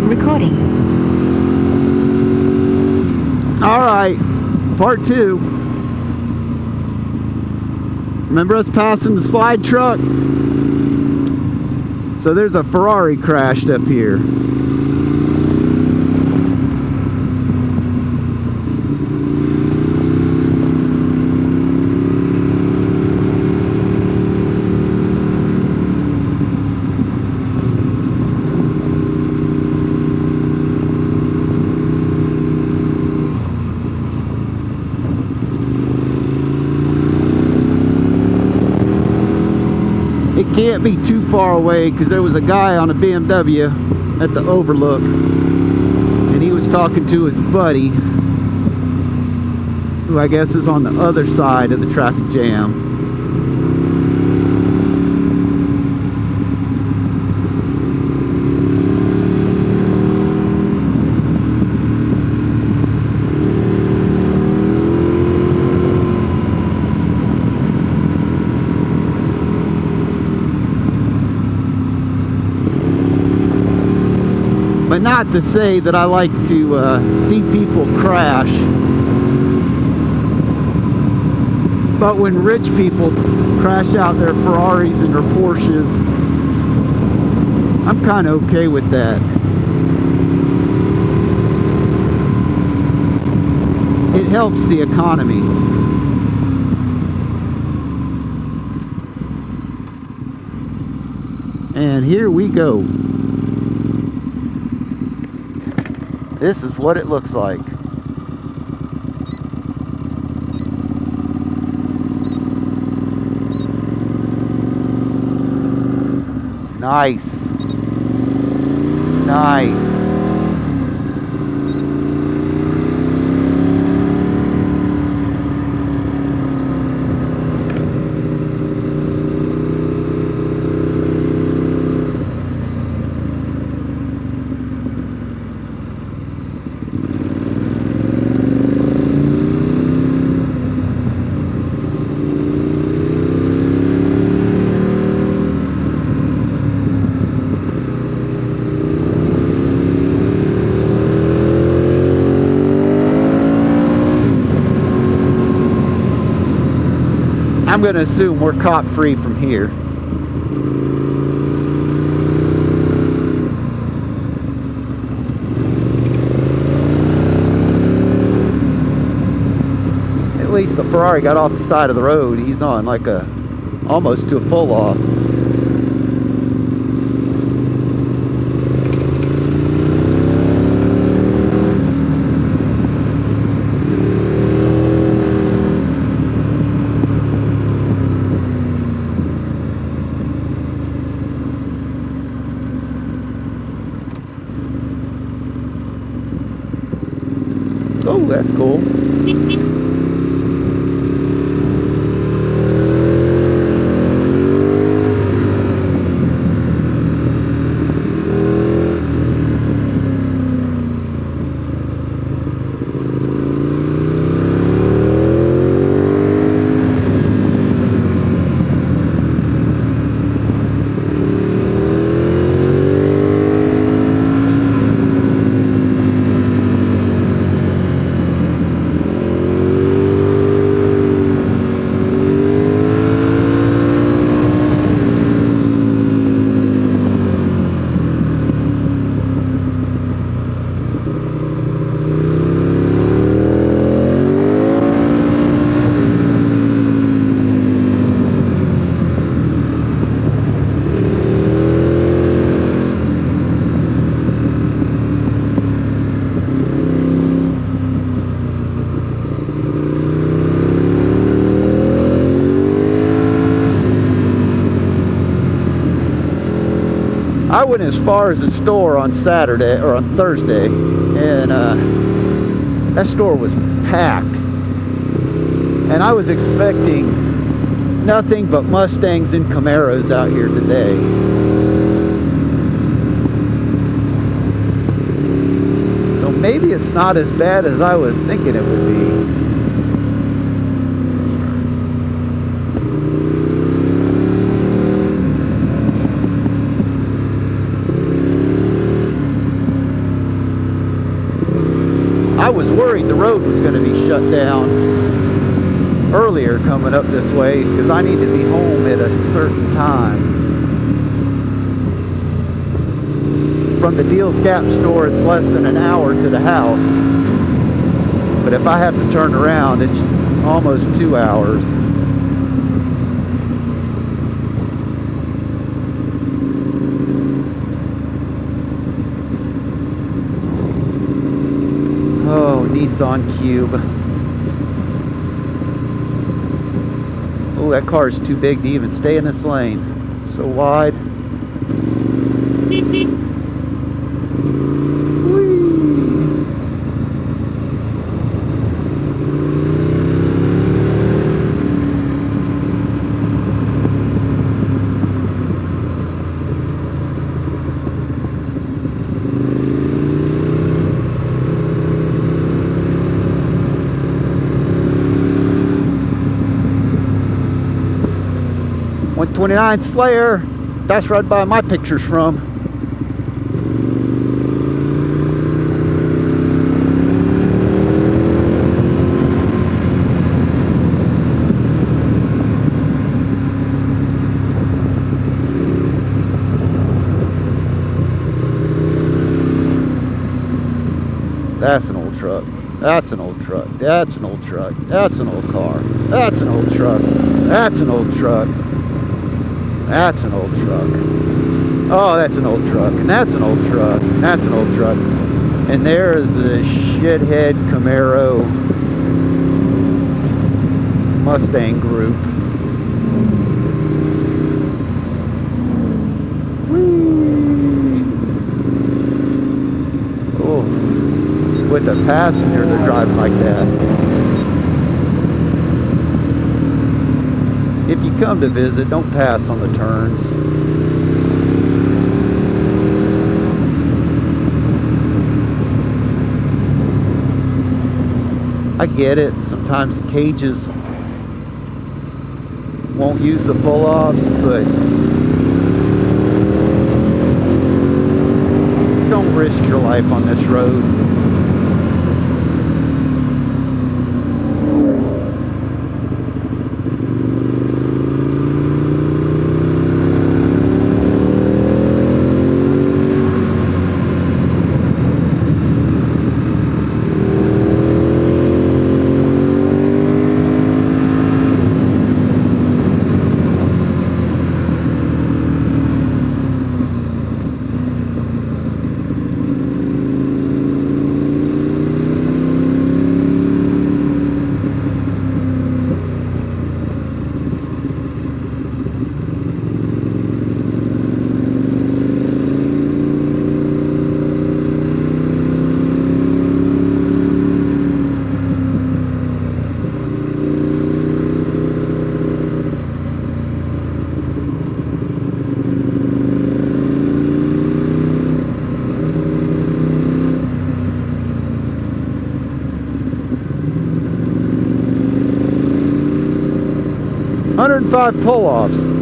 Recording. All right, part 2. Remember us passing the slide truck? So there's a Ferrari crashed up here. It can't be too far away because there was a guy on a BMW at the overlook and he was talking to his buddy, who I guess is on the other side of the traffic jam. But not to say that I like to see people crash. But when rich people crash out their Ferraris and their Porsches, I'm kind of okay with that. It helps the economy. And here we go. This is what it looks like. Nice. Nice. I'm going to assume we're cop free from here. At least the Ferrari got off the side of the road. He's on like almost to a pull-off. Oh, that's cool. I went as far as the store on Saturday or on Thursday, and that store was packed. And I was expecting nothing but Mustangs and Camaros out here today. So maybe it's not as bad as I was thinking it would be. I was worried the road was going to be shut down earlier coming up this way because I need to be home at a certain time. From the Deals Gap store, it's less than an hour to the house. But if I have to turn around, it's almost 2 hours. Oh, Nissan Cube. Oh, that car is too big to even stay in this lane. It's so wide. US129 Slayer, that's right by my picture's from. That's an old truck. That's an old truck. That's an old truck. That's an old car. That's an old truck. That's an old truck. That's an old truck. Oh, that's an old truck. And that's an old truck. And that's an old truck. And there is a shithead Camaro Mustang group. Whee! Oh, with a passenger, they're driving like that. If you come to visit, don't pass on the turns. I get it. Sometimes the cages won't use the pull-offs, but don't risk your life on this road. $105 pull-offs.